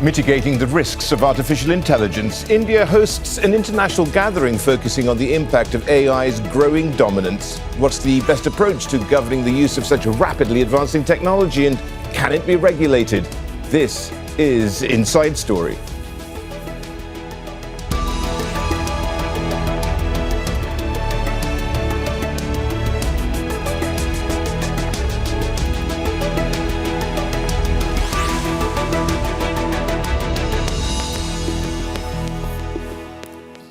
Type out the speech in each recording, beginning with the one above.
Mitigating the risks of artificial intelligence, India hosts an international gathering focusing on the impact of AI's growing dominance. What's the best approach to governing the use of such a rapidly advancing technology, and can it be regulated? This is Inside Story.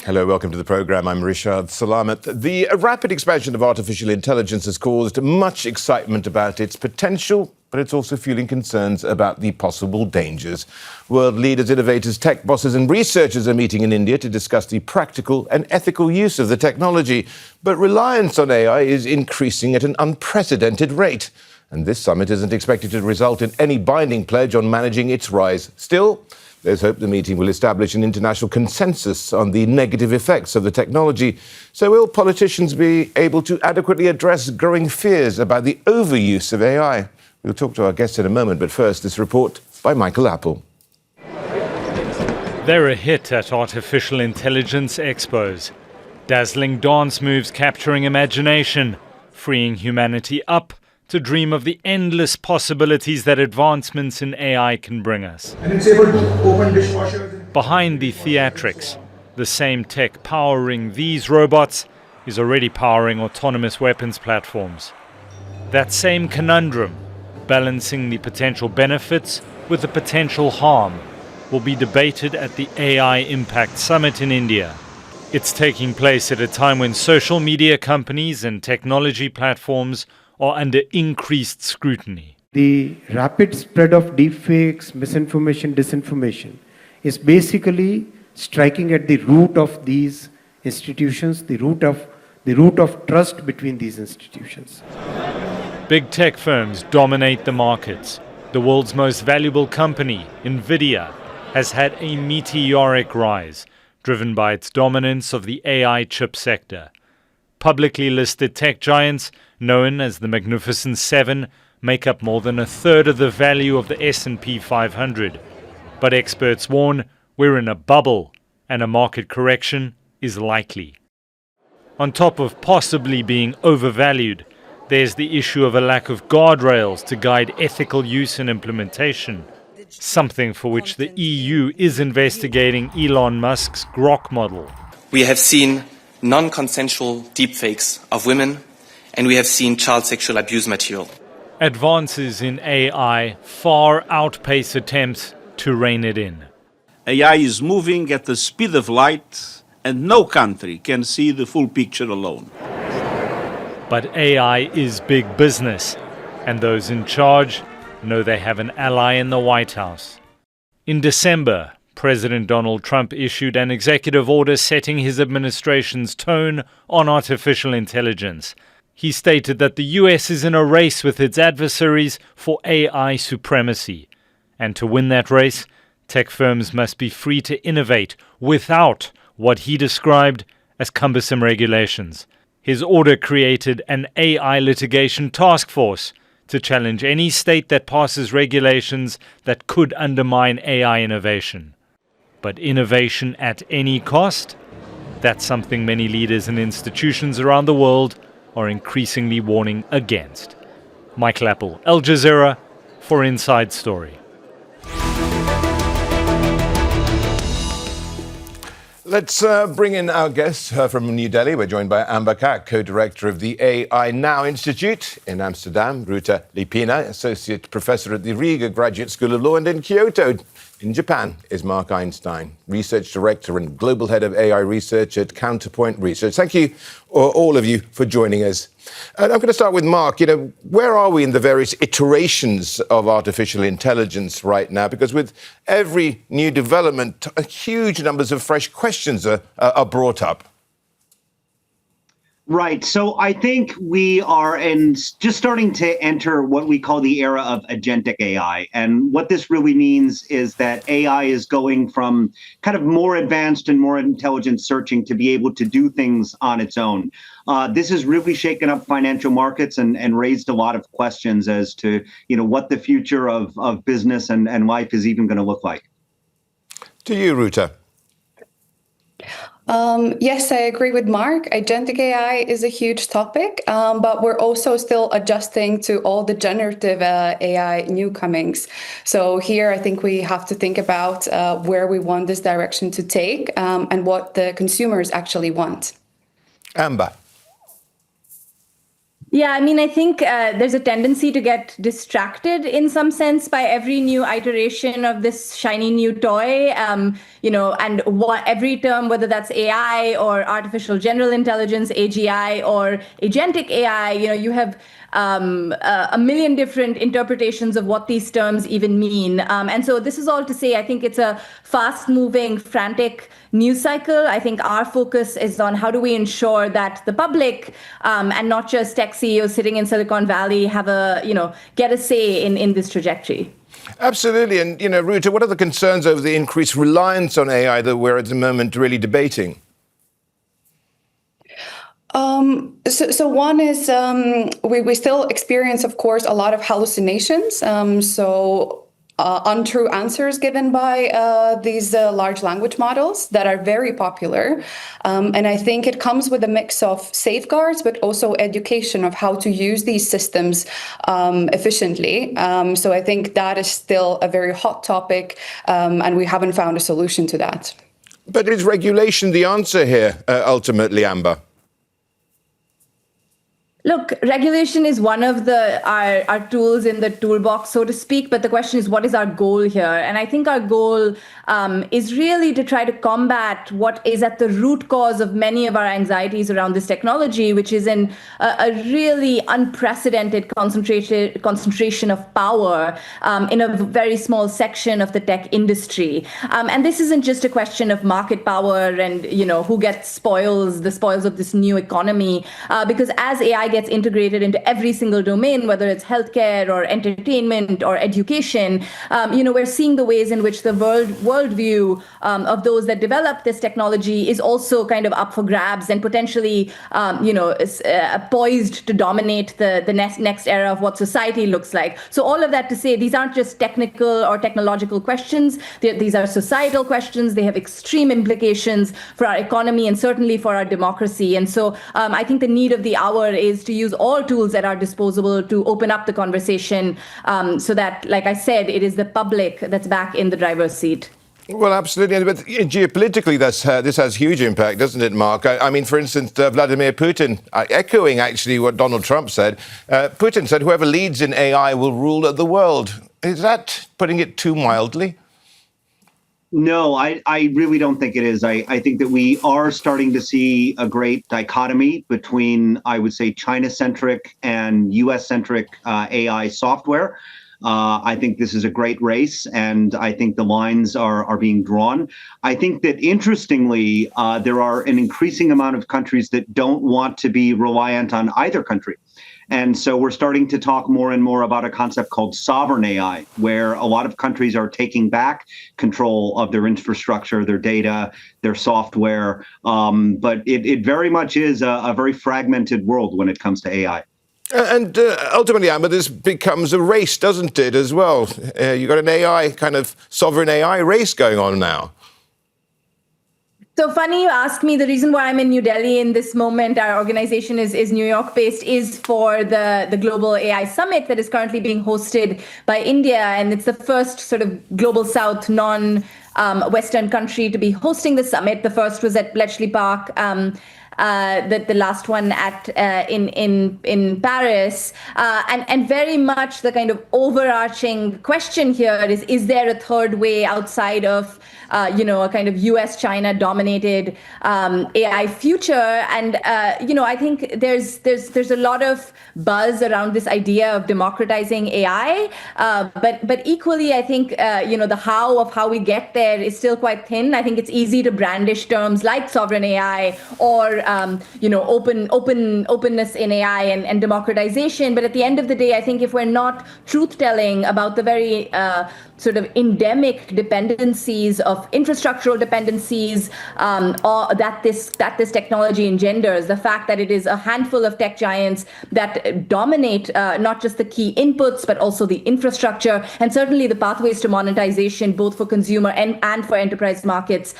Hello, welcome to the programme. I'm Rishaad. Salamat. The rapid expansion of artificial intelligence has caused much excitement about its potential, but it's also fueling concerns about the possible dangers. World leaders, innovators, tech bosses and researchers are meeting in India to discuss the practical and ethical use of the technology. But reliance on AI is increasing at an unprecedented rate. And this summit isn't expected to result in any binding pledge on managing its rise. Still, there's hope the meeting will establish an international consensus on the negative effects of the technology. So will politicians be able to adequately address growing fears about the overuse of AI? We'll talk to our guests in a moment, but first, this report by Michael Apple. They're a hit at artificial intelligence expos. Dazzling dance moves capturing imagination, freeing humanity up to dream of the endless possibilities that advancements in AI can bring us. And it's able to open dishwashers. Behind the theatrics, the same tech powering these robots is already powering autonomous weapons platforms. That same conundrum, balancing the potential benefits with the potential harm, will be debated at the AI Impact Summit in India. It's taking place at a time when social media companies and technology platforms are under increased scrutiny. The rapid spread of deepfakes, misinformation, disinformation is basically striking at the root of these institutions, the root of trust between these institutions. Big tech firms dominate the markets. The world's most valuable company, Nvidia, has had a meteoric rise, driven by its dominance of the AI chip sector. Publicly listed tech giants, known as the Magnificent Seven, make up more than a third of the value of the S&P 500. But experts warn we're in a bubble and a market correction is likely. On top of possibly being overvalued, there's the issue of a lack of guardrails to guide ethical use and implementation, something for which the EU is investigating Elon Musk's Grok model. We have seen non-consensual deepfakes of women, and we have seen child sexual abuse material. Advances in AI far outpace attempts to rein it in. AI is moving at the speed of light, and no country can see the full picture alone. But AI is big business, and those in charge know they have an ally in the White House. In December, President Donald Trump issued an executive order setting his administration's tone on artificial intelligence. He stated that the US is in a race with its adversaries for AI supremacy. And to win that race, tech firms must be free to innovate without what he described as cumbersome regulations. His order created an AI litigation task force to challenge any state that passes regulations that could undermine AI innovation. But innovation at any cost? That's something many leaders and institutions around the world are increasingly warning against. Michael Apple, Al Jazeera, for Inside Story. Let's bring in our guests from New Delhi. We're joined by Amba, co-director of the AI Now Institute in Amsterdam, Ruta Liepina, associate professor at the Riga Graduate School of Law, and in Kyoto, in Japan, is Marc Einstein, research director and global head of AI research at Counterpoint Research. Thank you, all of you, for joining us. And I'm going to start with Marc. Where are we in the various iterations of artificial intelligence right now? Because with every new development, huge numbers of fresh questions are brought up. Right. So I think we are just starting to enter what we call the era of agentic AI. And what this really means is that AI is going from kind of more advanced and more intelligent searching to be able to do things on its own. This has really shaken up financial markets and raised a lot of questions as to, what the future of business and life is even going to look like. To you, Ruta. Yes, I agree with Marc. Agentic AI is a huge topic, but we're also still adjusting to all the generative AI newcomings. So here, I think we have to think about where we want this direction to take and what the consumers actually want. Amba. Yeah, I mean, I think there's a tendency to get distracted in some sense by every new iteration of this shiny new toy, and every term, whether that's AI or artificial general intelligence, AGI, or agentic AI, you have a million different interpretations of what these terms even mean. And so this is all to say, I think it's a fast-moving, frantic news cycle. I think our focus is on how do we ensure that the public and not just tech CEOs sitting in Silicon Valley have get a say in this trajectory. Absolutely. And, Ruta, what are the concerns over the increased reliance on AI that we're at the moment really debating? So one is we still experience, of course, a lot of hallucinations. Untrue answers given by these large language models that are very popular. And I think it comes with a mix of safeguards, but also education of how to use these systems efficiently. So I think that is still a very hot topic, and we haven't found a solution to that. But is regulation the answer here, ultimately, Amba? Look, regulation is one of our tools in the toolbox, so to speak. But the question is, what is our goal here? And I think our goal is really to try to combat what is at the root cause of many of our anxieties around this technology, which is in a really unprecedented concentration of power in a very small section of the tech industry. And this isn't just a question of market power and who gets the spoils of this new economy, because as AI gets integrated into every single domain, whether it's healthcare or entertainment or education, we're seeing the ways in which the worldview of those that develop this technology is also kind of up for grabs and potentially, poised to dominate the next era of what society looks like. So all of that to say, these aren't just technical or technological questions. These are societal questions. They have extreme implications for our economy and certainly for our democracy. And so I think the need of the hour is to use all tools at our disposal to open up the conversation so that, like I said, it is the public that's back in the driver's seat. Well, absolutely. But geopolitically, this has huge impact, doesn't it, Marc? I mean, for instance, Vladimir Putin, echoing actually what Donald Trump said, Putin said whoever leads in AI will rule the world. Is that putting it too mildly? No, I really don't think it is. I think that we are starting to see a great dichotomy between, I would say, China-centric and US-centric AI software. I think this is a great race, and I think the lines are being drawn. I think that, interestingly, there are an increasing amount of countries that don't want to be reliant on either country. And so we're starting to talk more and more about a concept called sovereign AI, where a lot of countries are taking back control of their infrastructure, their data, their software. But it very much is a very fragmented world when it comes to AI. And ultimately, Amba, this becomes a race, doesn't it, as well? You've got an AI, kind of sovereign AI race going on now. So funny you ask me. The reason why I'm in New Delhi in this moment, our organization is New York based, is for the Global AI Summit that is currently being hosted by India. And it's the first sort of Global South non-Western country to be hosting the summit. The first was at Bletchley Park. The last one at in Paris, and very much the kind of overarching question here is there a third way outside of a kind of US-China dominated AI future? And I think there's a lot of buzz around this idea of democratizing AI, but equally I think the how we get there is still quite thin. I think it's easy to brandish terms like sovereign AI or openness in AI and democratization. But at the end of the day, I think if we're not truth-telling about the very sort of endemic dependencies of infrastructural dependencies or that this technology engenders, the fact that it is a handful of tech giants that dominate not just the key inputs, but also the infrastructure, and certainly the pathways to monetization, both for consumer and for enterprise markets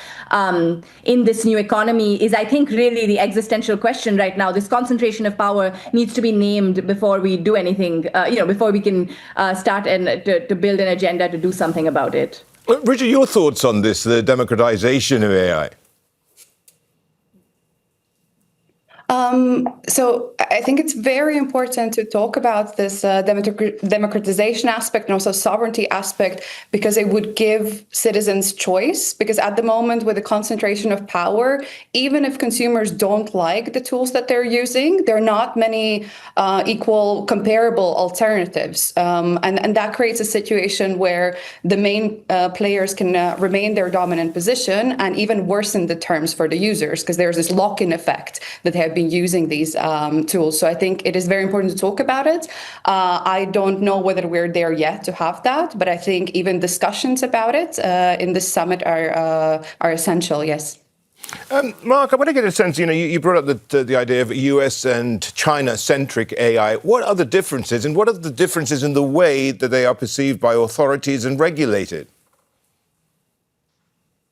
in this new economy is, I think, really the existential question right now. This concentration of power needs to be named before we do anything, before we can start to build an agenda to do something about it. Richard, your thoughts on this, the democratization of AI? So I think it's very important to talk about this democratization aspect and also sovereignty aspect, because it would give citizens choice. Because at the moment, with the concentration of power, even if consumers don't like the tools that they're using, there are not many equal comparable alternatives. And that creates a situation where the main players can remain their dominant position and even worsen the terms for the users, because there's this lock-in effect that they have been using these tools. So I think it is very important to talk about it. I don't know whether we're there yet to have that, but I think even discussions about it in this summit are essential, yes. Marc, I want to get a sense, you brought up the idea of US and China-centric AI. What are the differences, and what are the differences in the way that they are perceived by authorities and regulated?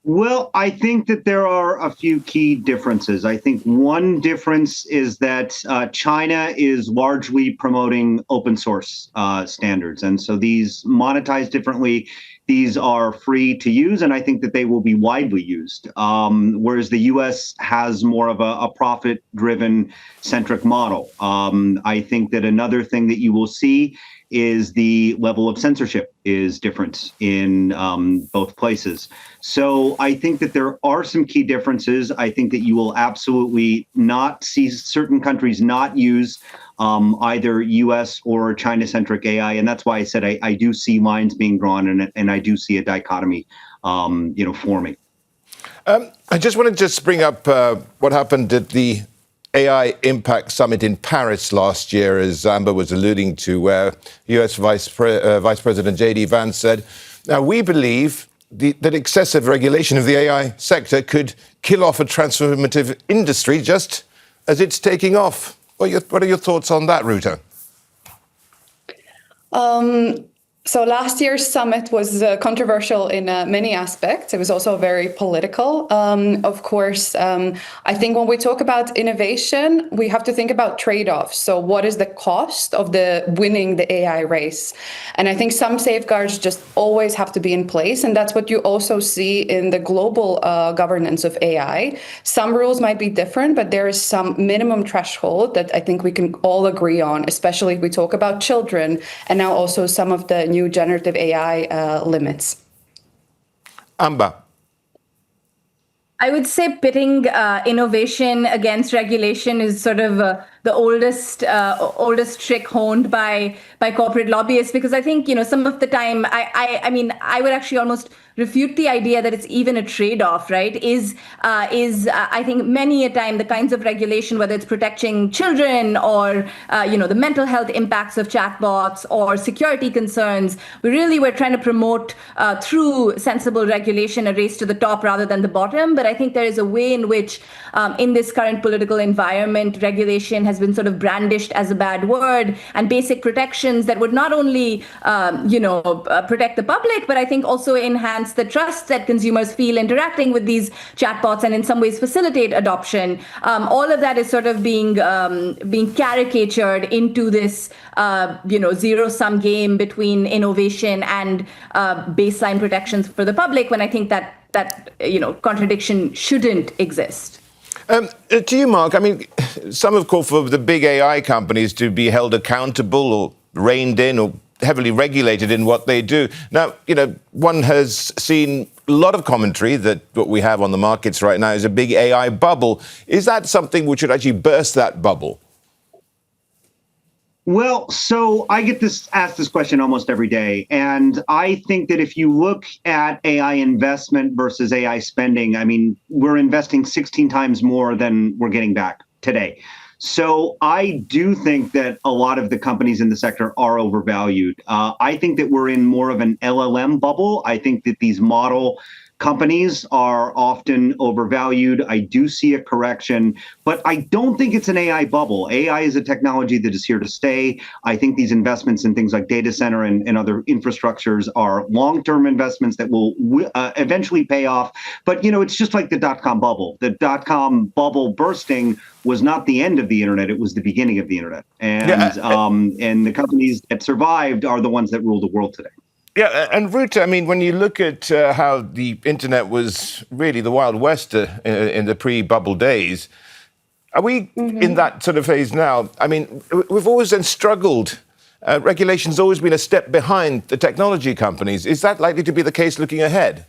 Well, I think that there are a few key differences. I think one difference is that China is largely promoting open source standards. And so these monetize differently. These are free to use, and I think that they will be widely used. Whereas the US has more of a profit-driven centric model. I think that another thing that you will see is the level of censorship is different in both places. So I think that there are some key differences. I think that you will absolutely not see certain countries not use either US or China-centric AI. And that's why I said I do see lines being drawn, and I do see a dichotomy forming. I just want to bring up what happened at the AI Impact Summit in Paris last year, as Amba was alluding to, where US Vice President J.D. Vance said, now, we believe that excessive regulation of the AI sector could kill off a transformative industry just as it's taking off. What are your thoughts on that, Ruta? So last year's summit was controversial in many aspects. It was also very political. Of course, I think when we talk about innovation, we have to think about trade-offs. So what is the cost of winning the AI race? And I think some safeguards just always have to be in place. And that's what you also see in the global governance of AI. Some rules might be different, but there is some minimum threshold that I think we can all agree on, especially if we talk about children and now also some of the new generative AI limits. Amba. I would say pitting innovation against regulation is sort of the oldest trick honed by corporate lobbyists, because I think some of the time I would actually almost refute the idea that it's even a trade-off, right? I think many a time the kinds of regulation, whether it's protecting children or the mental health impacts of chatbots or security concerns, we're trying to promote through sensible regulation a race to the top rather than the bottom. But I think there is a way in which in this current political environment, regulation has been sort of brandished as a bad word, and basic protections that would not only protect the public, but I think also enhance the trust that consumers feel interacting with these chatbots and in some ways facilitate adoption. All of that is sort of being caricatured into this zero-sum game between innovation and baseline protections for the public, when I think that contradiction shouldn't exist. To you, Marc, some have called for the big AI companies to be held accountable or reined in or heavily regulated in what they do. Now, one has seen a lot of commentary that what we have on the markets right now is a big AI bubble. Is that something which should actually burst that bubble? Well, so I get asked this question almost every day. And I think that if you look at AI investment versus AI spending, we're investing 16 times more than we're getting back today. So I do think that a lot of the companies in the sector are overvalued. I think that we're in more of an LLM bubble. I think that these model companies are often overvalued. I do see a correction, but I don't think it's an AI bubble. AI is a technology that is here to stay. I think these investments in things like data center and other infrastructures are long-term investments that will eventually pay off. But, it's just like the dot-com bubble. The dot-com bubble bursting was not the end of the internet. It was the beginning of the internet. And the companies that survived are the ones that rule the world today. Yeah, and Ruta, I mean, when you look at how the internet was really the Wild West in the pre-bubble days, are we in that sort of phase now? I mean, we've always then struggled. Regulation's always been a step behind the technology companies. Is that likely to be the case looking ahead?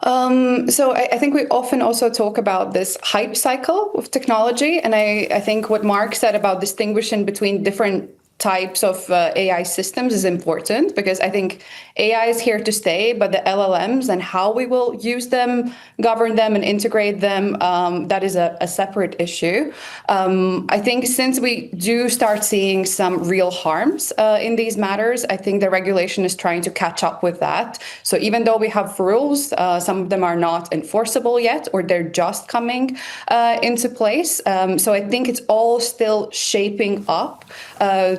So I think we often also talk about this hype cycle of technology. And I think what Marc said about distinguishing between different types of AI systems is important, because I think AI is here to stay, but the LLMs and how we will use them, govern them, and integrate them, that is a separate issue. I think since we do start seeing some real harms in these matters, I think the regulation is trying to catch up with that. So even though we have rules, some of them are not enforceable yet, or they're just coming into place. So I think it's all still shaping up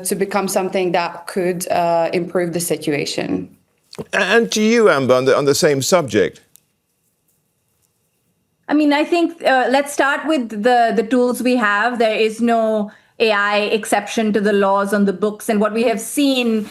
to become something that could improve the situation. And to you, Amba, on the same subject. I mean, I think let's start with the tools we have. There is no AI exception to the laws on the books. And what we have seen,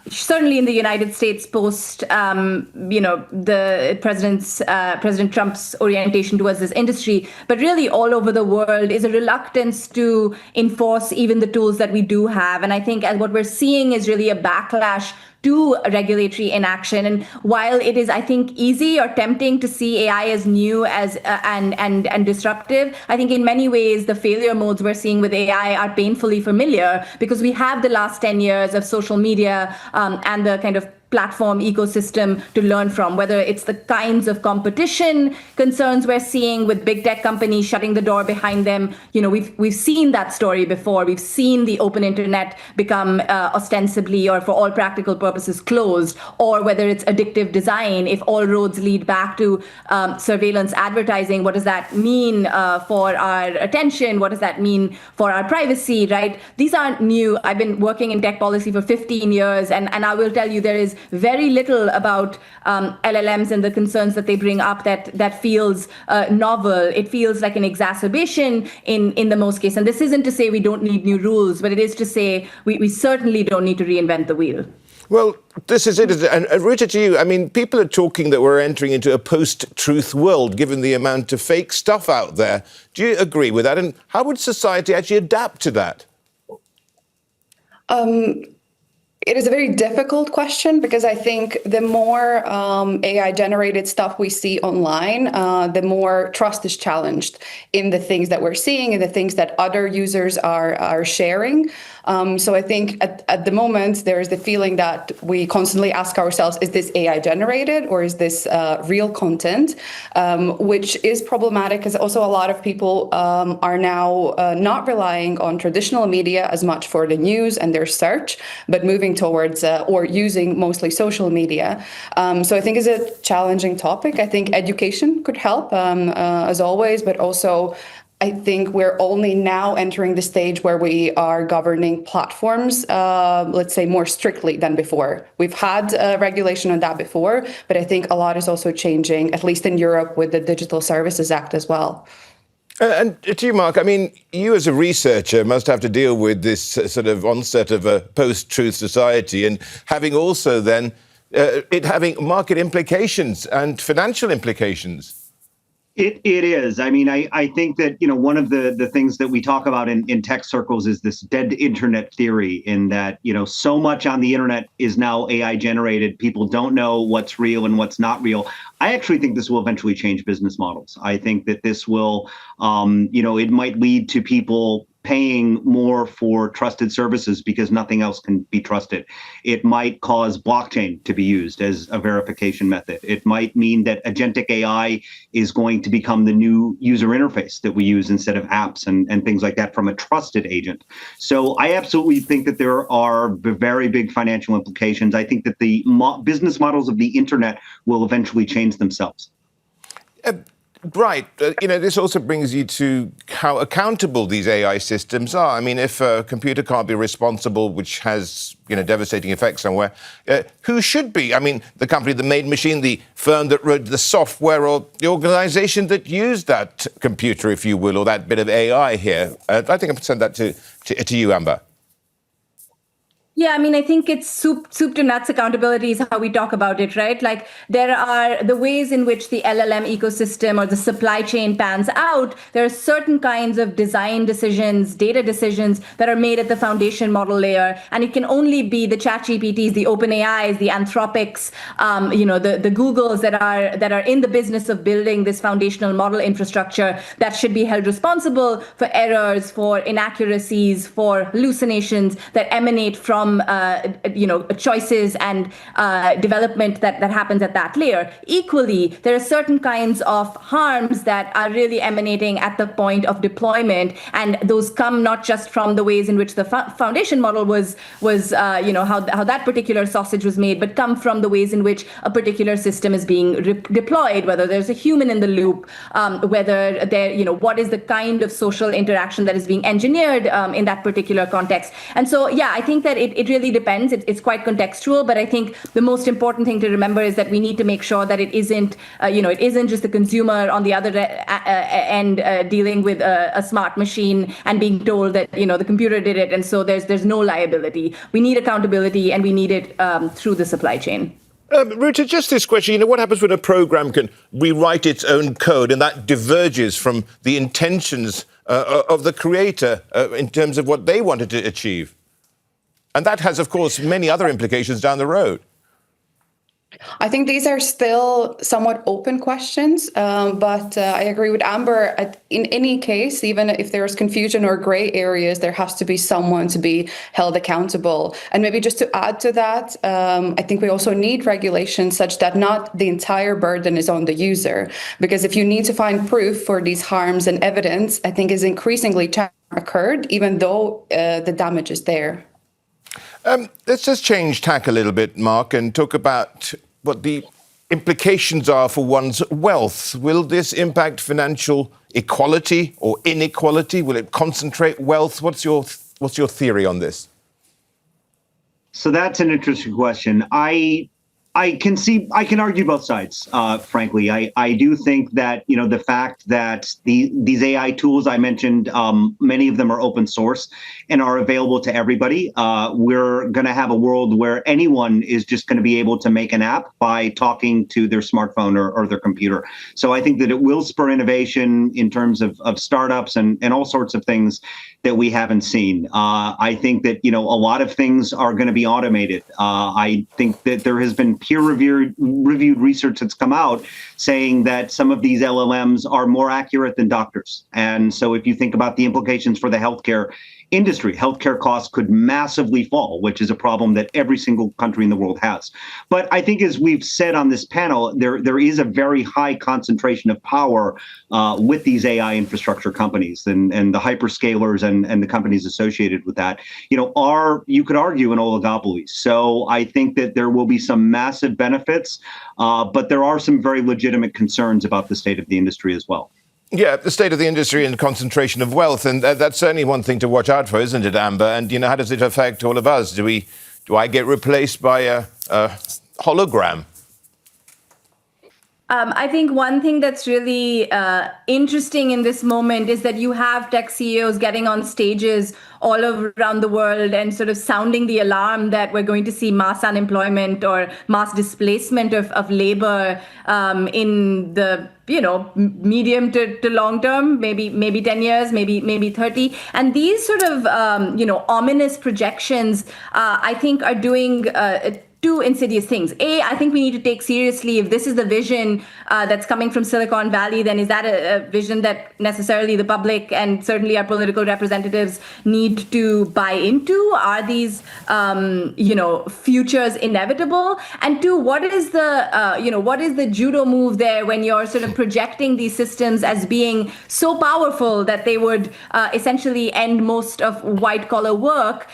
certainly in the United States post, the President Trump's orientation towards this industry, but really all over the world, is a reluctance to enforce even the tools that we do have. And I think what we're seeing is really a backlash to regulatory inaction. And while it is, I think, easy or tempting to see AI as new as and disruptive, I think in many ways the failure modes we're seeing with AI are painfully familiar, because we have the last 10 years of social media and the kind of platform ecosystem to learn from, whether it's the kinds of competition concerns we're seeing with big tech companies shutting the door behind them. We've seen that story before. We've seen the open internet become ostensibly, or for all practical purposes, closed, or whether it's addictive design. If all roads lead back to surveillance advertising, what does that mean for our attention? What does that mean for our privacy, right? These aren't new. I've been working in tech policy for 15 years, and I will tell you there is very little about LLMs and the concerns that they bring up that feels novel. It feels like an exacerbation in the most case. And this isn't to say we don't need new rules, but it is to say we certainly don't need to reinvent the wheel. Well, this is it. And Ruta, to you, I mean, people are talking that we're entering into a post-truth world, given the amount of fake stuff out there. Do you agree with that? And how would society actually adapt to that? It is a very difficult question, because I think the more AI-generated stuff we see online, the more trust is challenged in the things that we're seeing and the things that other users are sharing. So I think at the moment, there is the feeling that we constantly ask ourselves, is this AI-generated or is this real content? Which is problematic, because also a lot of people are now not relying on traditional media as much for the news and their search, but moving towards or using mostly social media. So I think it's a challenging topic. I think education could help, as always, but also I think we're only now entering the stage where we are governing platforms, let's say, more strictly than before. We've had regulation on that before, but I think a lot is also changing, at least in Europe, with the Digital Services Act as well. And to you, Marc, I mean, you as a researcher must have to deal with this sort of onset of a post-truth society, and having also then it having market implications and financial implications. It is. I mean, I think that, one of the things that we talk about in tech circles is this dead internet theory, in that, so much on the internet is now AI generated. People don't know what's real and what's not real. I actually think this will eventually change business models. I think that this will, it might lead to people paying more for trusted services because nothing else can be trusted. It might cause blockchain to be used as a verification method. It might mean that agentic AI is going to become the new user interface that we use instead of apps and things like that from a trusted agent. So I absolutely think that there are very big financial implications. I think that the business models of the internet will eventually change themselves. Right. This also brings you to how accountable these AI systems are. I mean, if a computer can't be responsible, which has, devastating effects somewhere, who should be? I mean, the company that made machine, the firm that wrote the software, or the organization that used that computer, if you will, or that bit of AI here. I think I'll send that to you, Amba. Yeah, I mean, I think it's soup to nuts accountability is how we talk about it, right? Like there are the ways in which the LLM ecosystem or the supply chain pans out. There are certain kinds of design decisions, data decisions that are made at the foundation model layer. And it can only be the ChatGPTs, the OpenAIs, the Anthropics, the Googles that are in the business of building this foundational model infrastructure that should be held responsible for errors, for inaccuracies, for hallucinations that emanate from choices and development that happens at that layer. Equally, there are certain kinds of harms that are really emanating at the point of deployment, and those come not just from the ways in which the foundation model was how that particular sausage was made, but come from the ways in which a particular system is being deployed, whether there's a human in the loop, whether what is the kind of social interaction that is being engineered in that particular context. And so, yeah, I think that it really depends. It's quite contextual, but I think the most important thing to remember is that we need to make sure that it isn't just the consumer on the other end dealing with a smart machine and being told that the computer did it, and so there's no liability. We need accountability, and we need it through the supply chain. Ruta, just this question, what happens when a program can rewrite its own code and that diverges from the intentions of the creator in terms of what they wanted to achieve? And that has, of course, many other implications down the road. I think these are still somewhat open questions, but I agree with Amber. In any case, even if there's confusion or gray areas, there has to be someone to be held accountable. And maybe just to add to that, I think we also need regulations such that not the entire burden is on the user. Because if you need to find proof for these harms and evidence, I think is increasingly occurred, even though the damage is there. Let's just change tack a little bit, Marc, and talk about what the implications are for one's wealth. Will this impact financial equality or inequality? Will it concentrate wealth? What's your theory on this? So that's an interesting question. I can argue both sides, frankly. I do think that, the fact that these AI tools I mentioned, many of them are open source and are available to everybody. We're going to have a world where anyone is just going to be able to make an app by talking to their smartphone or their computer. So I think that it will spur innovation in terms of startups and all sorts of things that we haven't seen. I think that, a lot of things are going to be automated. I think that there has been peer-reviewed research that's come out saying that some of these LLMs are more accurate than doctors. And so if you think about the implications for the healthcare industry, healthcare costs could massively fall, which is a problem that every single country in the world has. But I think, as we've said on this panel, there is a very high concentration of power with these AI infrastructure companies and the hyperscalers and the companies associated with that, are, you could argue, an oligopoly. So I think that there will be some massive benefits, but there are some very legitimate concerns about the state of the industry as well. Yeah, the state of the industry and concentration of wealth, and that's certainly one thing to watch out for, isn't it, Amber? And how does it affect all of us? Do I get replaced by a hologram? I think one thing that's really interesting in this moment is that you have tech CEOs getting on stages all around the world and sort of sounding the alarm that we're going to see mass unemployment or mass displacement of labor in the medium to long term, maybe 10 years, maybe 30. And these sort of ominous projections, I think, are doing two insidious things. A, I think we need to take seriously if this is the vision that's coming from Silicon Valley, then is that a vision that necessarily the public and certainly our political representatives need to buy into? Are these, futures inevitable? And two, what is the judo move there when you're sort of projecting these systems as being so powerful that they would essentially end most of white collar work?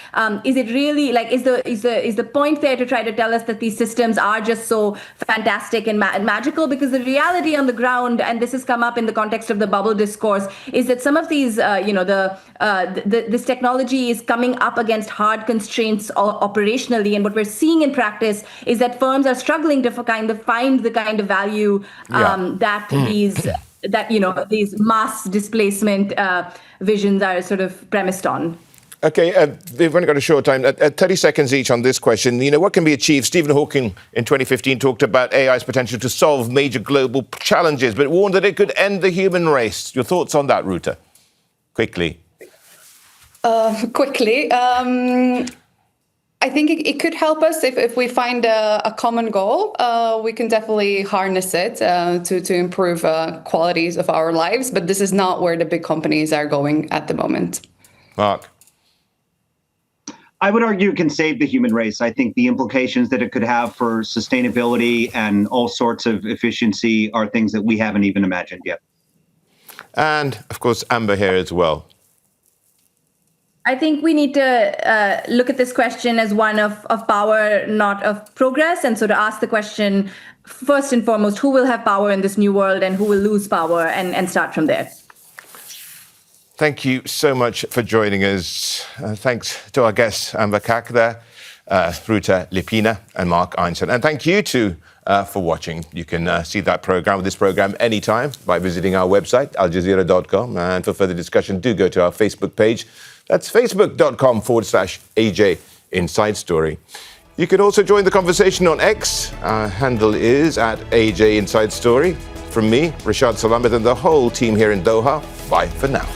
Is it really is the point there to try to tell us that these systems are just so fantastic and magical? Because the reality on the ground, and this has come up in the context of the bubble discourse, is that some of these, this technology is coming up against hard constraints operationally, and what we're seeing in practice is that firms are struggling to find the kind of value that these mass displacement visions are sort of premised on. Okay, we've only got a short time. 30 seconds each on this question. What can be achieved? Stephen Hawking in 2015 talked about AI's potential to solve major global challenges, but warned that it could end the human race. Your thoughts on that, Ruta? Quickly. I think it could help us if we find a common goal. We can definitely harness it to improve qualities of our lives, but this is not where the big companies are going at the moment. Marc? I would argue it can save the human race. I think the implications that it could have for sustainability and all sorts of efficiency are things that we haven't even imagined yet. And, of course, Amba here as well. I think we need to look at this question as one of power, not of progress. And so to ask the question, first and foremost, who will have power in this new world and who will lose power, and start from there. Thank you so much for joining us. Thanks to our guests, Amba there, Ruta, Liepina, and Marc Einstein. And thank you too for watching. You can see this program anytime by visiting our website, aljazeera.com. And for further discussion, do go to our Facebook page. That's facebook.com/AJ Inside Story. You can also join the conversation on X. Our handle is @AJ Inside Story. From me, Rishaad, Salamat, and the whole team here in Doha, bye for now.